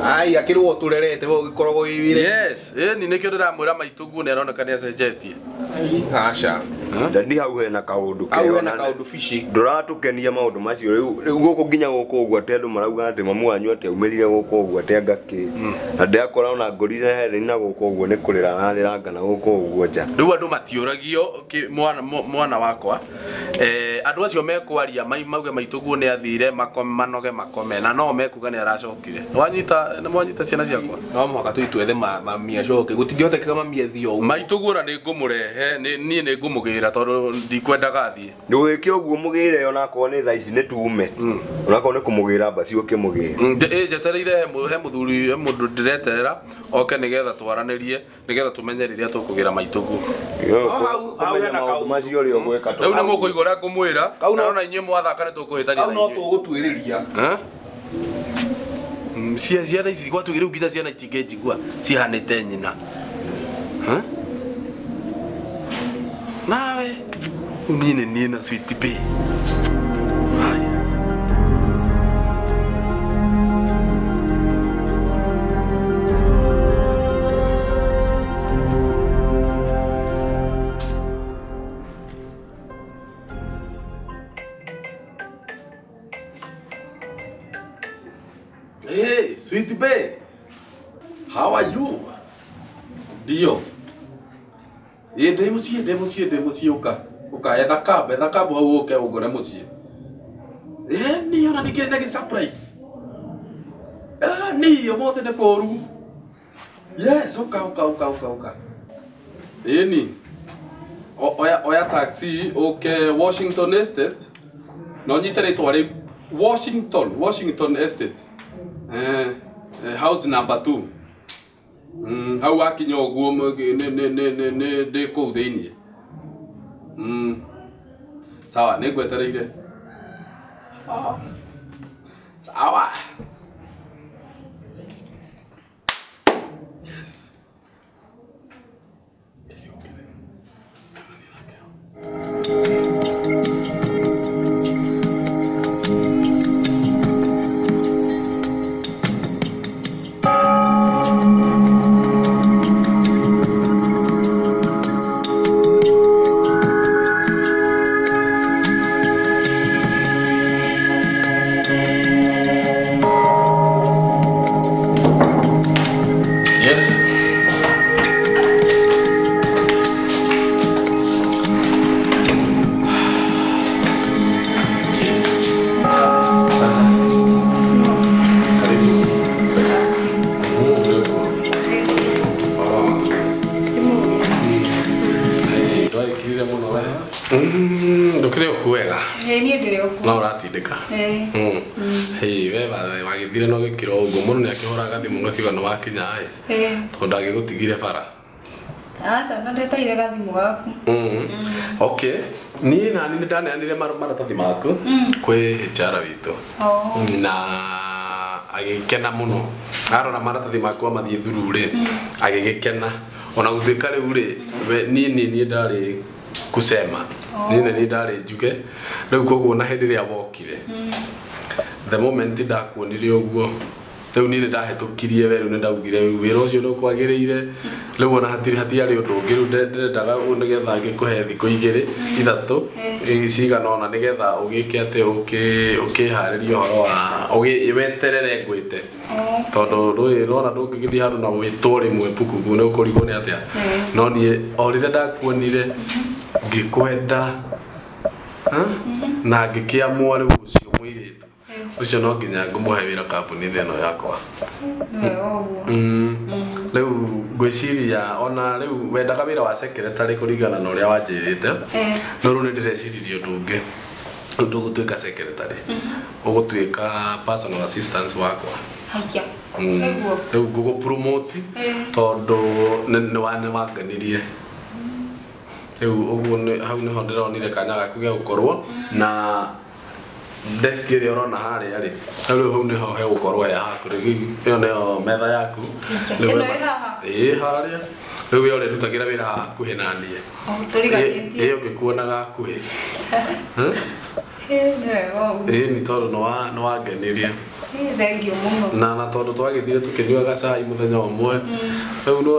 Ai akirwo turerete bo gikoragwo ibire. Yes, ni nikio ndiramwira maitugu ni aroneka ni acenjetie. Acha. Ndandi hau hena kaundu au hena kaundu fishi. Nduratukenia maundu macio riu guku nginya guku uguo ati andu marauga ati mamu wanyu ati umirire guku uguo ati angaki. Na ndakora ona ngorire here na guku uguo ni kurira araranga na guku uguo nja. Riu andu matiuragio mwana wakwa andu acio mekwaria mauge maituguo ni athire manoge makome na no mekuga ni aracokire nĩ mwanyita ciana ciakwa no mwaka tuitwethe mami acoke gutingĩhotekeka mami athio ũguo maituguo na nĩ ngũmũrehe niĩ nĩ ngũmũgĩra tondũ ndikwendaga athiĩ ndũgĩke ũguo mũgĩre onakorwo nĩ thaa ici nĩ tume onakorwo nĩ kũmũgĩra basi ũkĩmũgĩra njetereire he mũthuri mũndũ ndĩreterera oke nĩgetha twaranĩrie nĩgetha tũmenye rĩrĩa tũkũgĩra maituguo macio ũrĩa ũgwĩka rĩu nĩ mũkũigua ũrĩa ngũmwĩra kana inyuĩ mwathaka nĩ tũkũhĩtania na inyuĩ no tũgũtuĩrĩria ciana ici gwatũgĩre rĩu nginya ciana itingĩnjigua cihanĩte nyina nawe niĩ na Sweet Pea Hey, Sweet Pea, how are you? Dio. Demusie uka etha kabu hau uke ugure mucie. Ni ona ndikire na surprise. Ni omothe ne koru. Yes, uka. Ni. Oya taxi uke Washington Estate. No nyitare twari Washington Estate. House number 2. Hau akinya ũguo nĩ ndĩ kũu thĩinĩ. Sawa nĩ ngwetereire. Sawa. Ndukire okuwega. Niĩ ndĩ okuo. No ũratindĩka. Hĩ we wagĩthire no gĩkĩro ũguo mũndũ nĩ akĩhũraga thimũ ngakiuga nĩ wakinya tondũ ndagĩgũtigire bara. Aca no ndeteire gathimũ gaku. Okay. Niĩ nani nĩ ndaneanire maratathi maku kwĩ HR witũ. Na agĩkena mũno. Arora maratathi maku amathiĩ through rĩ agĩgĩkena. Ona gũtuĩka rĩu rĩ niĩ ndarĩ kusema nini ndari njuge riu koguo na hindi ria wokire the moment ndakuonire uguo riu nini ndahitukirie we riu ndaugire wira ucio ndukwagiriire riu ona hatiari undu ungi riu ndendaga nigetha ngikuhe thikũ igĩrĩ ithatu cigana ona nigetha ugike ate ukihariria uhoro wa weterere ngwite tondu rona ndungĩgĩthiĩ handũ na wĩtwo rĩmwe pukugu nĩ ũkũrigwo nĩ atĩa no niĩ o rĩrĩa ndakuonire ngikwenda na ngĩkĩamua rĩu ũcio mũirĩtu ucio no nginya ngũmũhe wĩra kambuni ĩno yakwa rĩu ngwĩciria ona rĩu wendaga wĩra wa secretary kũringana na ũrĩa wanjĩrĩte no rĩu nĩ ndĩreciria ũndũ ũngĩ ndũgũtuĩka secretary ũgũtuĩka personal assistant wakwa rĩu ngũgũpromote tondũ nĩ wanganirie rĩu ũguo hau nĩho ndĩronire kanya gaku gĩa gũkorwo na desk ĩrĩa ũrona harĩa rĩ rĩu hau nĩho hegũkorwo he haku ĩyo nĩyo metha yaku harĩa rĩu we ũrĩrutagĩra wĩra hakuhĩ na niĩ ĩyo ngĩkuonaga hakuhĩ nĩ tondũ nĩ wangenirie na tondũ twagĩthire tũkĩnyuaga cai mũthenya ũmwe rĩu no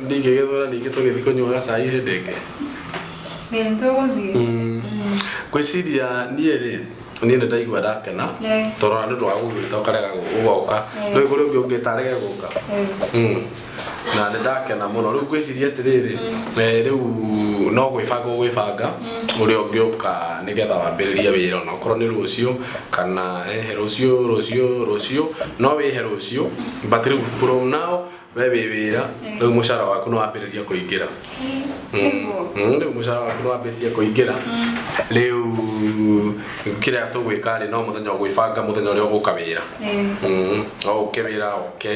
ndingĩgĩthũra ningĩ tũgĩthiĩ kũnyuaga cai hĩndĩ ĩngĩ ngwĩciria niĩ rĩ ni nda igwa ndakena toro ndu twa gugwita ukarega ugoka rĩu kuri ũngĩtarege gũka na ndakena muno rĩu gwĩciria atĩrĩrĩ rĩu no gwĩbanga ũrĩa ũngĩũka nĩgetha wambĩrĩrie wĩra ona okorwo nĩ rũciũ kana rũciũ no wĩhe rũciũ but rĩu from now we wĩra rĩu mũcara waku no wambĩrĩria kũingĩra rĩu mũcara waku no wambĩrĩria kũingĩra rĩu kĩrĩa tũgwĩka rĩ no mũthenya ũgwĩbanga mũthenya ũrĩa ũgũka wĩra ũke wĩra oke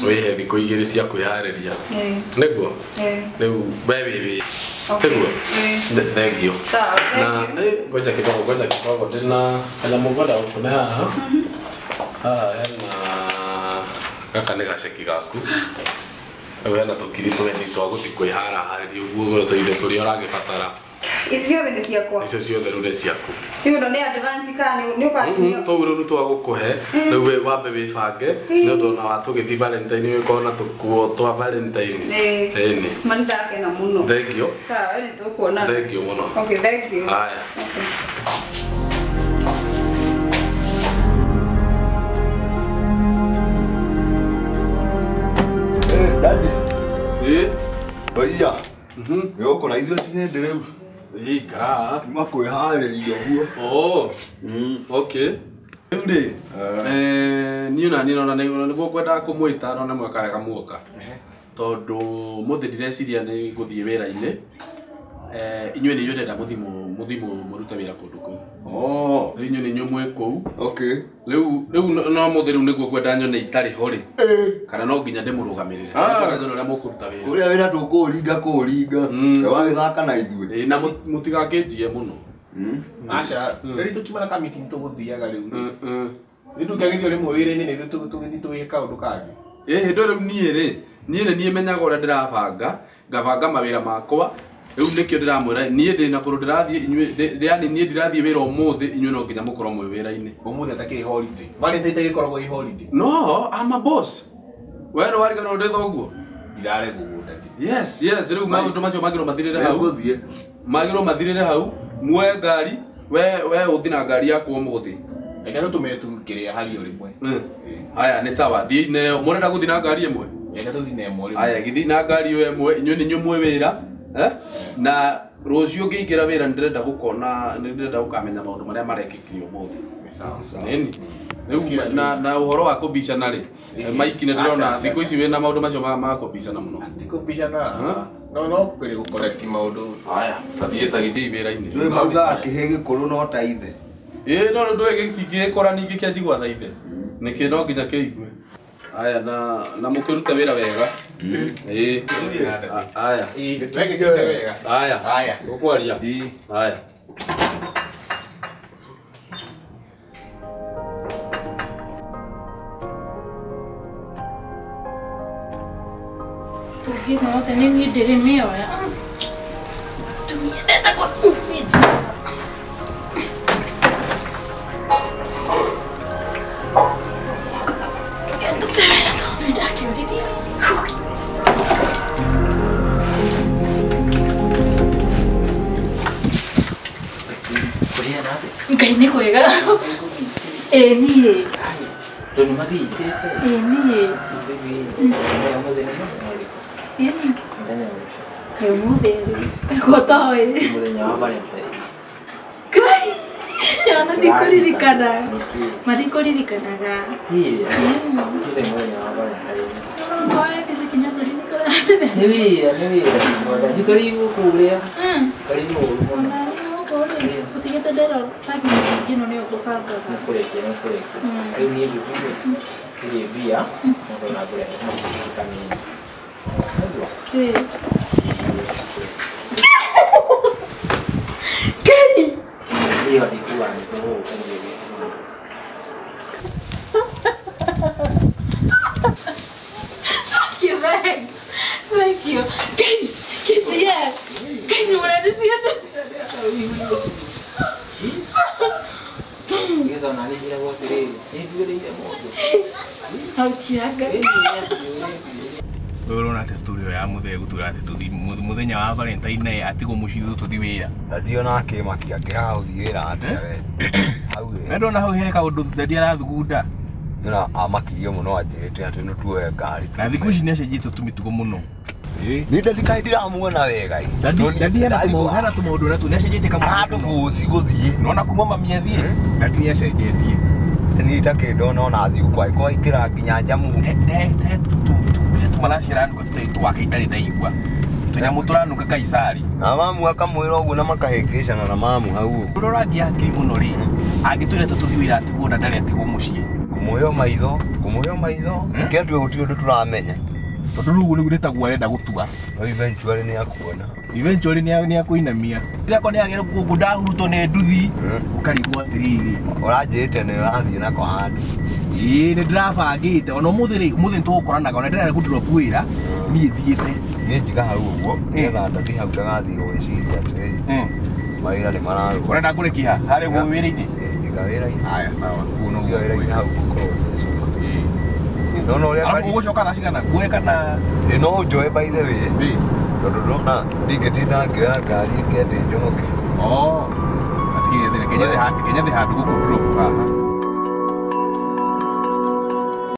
wĩhe thikũ igĩrĩ cia kwĩharĩria nĩguo rĩu we wĩra nĩguo thengio na ngoja kidogo ndĩna kanyamũ ngwenda gũkũne haha hena gaka nĩ gaceki gaku rĩu hena tũkiri twendi twa gũthi kwĩharahĩria ũguo ũgũre tũindo tũrĩa ũragĩbatara icio ciothe nĩ ciakwa icio ciothe rĩu nĩ ciaku rĩu ndo nĩ advance kana nĩ ũkakinyio tũu rĩu twagũkũhe rĩu wambe wĩbange nĩ ũndũ ona watũgĩthi Valentine wĩkorwo na tũkuo twa Valentine ĩni mandakena mũno thengio sawa nĩ tũkuona thengio mũno okay thank you haya Daddy. Baiya. Yoko na ithuĩ tigende rĩu. Kara. Tuma kwĩharĩria ũguo. Okay. Rĩu rĩ, niĩ na niĩ nona nĩguo ngwendaga kũmwĩta nona mwaka wega muoka. Tondũ mũthĩ ndireciria nĩ gũthiĩ wĩra-inĩ. Inyuĩ nĩ inyuĩ ndenda mũthi mũrute wĩra kũndũ kũu. Rĩu inyuĩ nĩ inyuĩ mwĩ kũu. Okay. Rĩu no mũthĩ rĩu nĩguo ngwenda nyone itarĩ ho rĩ. Kana no nginya ndĩmũrũgamĩrĩre. Nyone ũrĩa mũkũruta wĩra. Kũrĩa wĩra tũkũũringa. We wagĩthaka na ithuĩ. Na mũtigakĩnjie mũno. Aca, rĩrĩ tũkiumana ka meeting tũgũthiaga rĩu. Nĩ ndũngĩagĩthio rĩmwe wĩra-inĩ nĩ tũgĩthiĩ tũgĩke kaũndũ kangĩ. Hĩndĩ rĩu niĩ rĩ, niĩ nĩ niĩ menyaga ũrĩa ndĩrabanga, ngabanga mawĩra makwa. Rĩu nĩkĩo ndĩramwĩra niĩ ndĩ na kũrũ ndĩrathiĩ inyuĩ yani niĩ ndirathiĩ wĩra ũmũthĩ inyuĩ no nginya mũkorwo mwĩ wĩra-inĩ. Ũmũthĩ atakĩrĩ holiday. Valentine ĩtagĩkoragwo ĩ holiday. No, I'm a boss. We nĩ warigana ũndĩ thoguo? Ndirare gũgũta. Yes, rĩu maũndũ macio magĩrwo mathirĩre hau. Magĩrwo mathirĩre hau, muoe ngari, we ũthi na ngari yakwa ũmũthĩ. Reke tũtũmĩre kĩrĩa harĩ o rĩmwe. Aya nĩ sawa, thiĩ nayo. Mũrenda gũthi na ngari ĩmwe? Reke tũthi na ĩmwe rĩmwe. Aya gĩthi na ngari ĩyo ĩmwe, inyuĩ nĩ inyuĩ mwĩ wĩra. Na rũciũ ngĩingĩra wĩra nĩ ndĩrenda gũkamenya maũndũ marĩa marekĩkire ũmũthĩ. Rĩu na ũhoro wa kũbicana rĩ, Mike nĩ ndĩrona thikũ ici wĩna maũndũ macio ma kũbicana mũno. Kũbicana no kũrĩ gũkorect maũndũ. Aya, tathiĩ ta gĩthiĩ wĩra-inĩ. Nĩ mauga akĩhe gĩkũrũ no ta ithe. No rĩu ndũĩ gĩtingĩkora ningĩ kĩanjigua tha ithe. Nĩkĩ no nginya kĩigue. Aya na mũkĩruta wĩra wega. Aya. Aya. Gũkwaria. Aya. Tũngĩna wote nĩ niĩ ndĩrĩ mĩoya. Tũmiendete kũnjia. Ngai nĩ kwega. Niĩ. Ndoni mathitĩte. Niĩ. Kaĩ ũmũthĩ gũtoĩ. Mũthenya wa Valentine. Ngai. Ona ndikũririkana. Marikũririkanaga. Mũthenya wa Valentine. Ngoja kinya kuririkana. Nĩ wĩra. Karibu kũrĩa. Karibu mũno. Utigete ndero taki ngino nĩ ũkũbanga. Nĩkũrĩkia. Rĩu niĩ ndĩkuga kĩrĩ mbia, mũndũ na ngũre kanini. Ngai! Hiyo ndikuga nĩtũgũka Thank you. Ngai! Kitia! Ngai nĩ ũrendisia Nĩgetha nĩnjĩra gwatirĩrĩ, nĩnduĩrĩire mũndũ. Hautianga. Ũrona atĩ studio ya mũthegu tũrathiĩ mũthenya wa Valentine atigwo mũciĩ tũthi wĩra. Ndathiĩ ona akĩmakia ngĩra gũthiĩ wĩra atĩa we. Hau ndona hau he kaundu Daddy arathugunda na amakirio muno anjirite ati no tuoe ngari na thiku ici nä cenjitwo tumitugo muno nä ndandikaä ndiramuona wega Daddy hena tå maå ndå nä acenjetie andå båci gå thiä nona kuma mami athiä Daddy nä acenjetie nä takä ndona ona thiå kwa ingä ra nginya njamu tåmaracira nduka tå twake itarä ndaigua tå nyamå tå ranunga kaicari na mamu akamwä ra å guo na makahä ngä cana na mamu hau å å rangi akiri må no rä angä tå reta tå thiä wä ra atigwo na ndarä atigwo må ciä kå må yo maitho kä atue gå tiå ndå tå ramenya tondå rä u nä guo rä tagwo arenda gå tua nä akuona nä akå inamia rä akwa nä agä gå kå ndahurutwo nä nduthi å karigwo atä rä rä å ranjä te nä rathiä nako handå ä nä ndä rabangä te ona må thä nä tå gå koranaga ona ndä renda gå ndrop wä ra niä thiä te niä njiga hau å guo nä getha ndathi hau ndagathiä gå gä ciria atä mawä ra nä mararå å renda kå rä kia harä gå wä ra-inä njiga wä ra-inä aya sawa njiga wä ra-inä hau gå korwo nä cuma nona å rä a gå coka tha cigana kuoe kana no njoe by the way tondå ndona ndingä tinda ngä oya ngari ngä atä njoke atigä thä kenya thä handå gå kå ndrop haha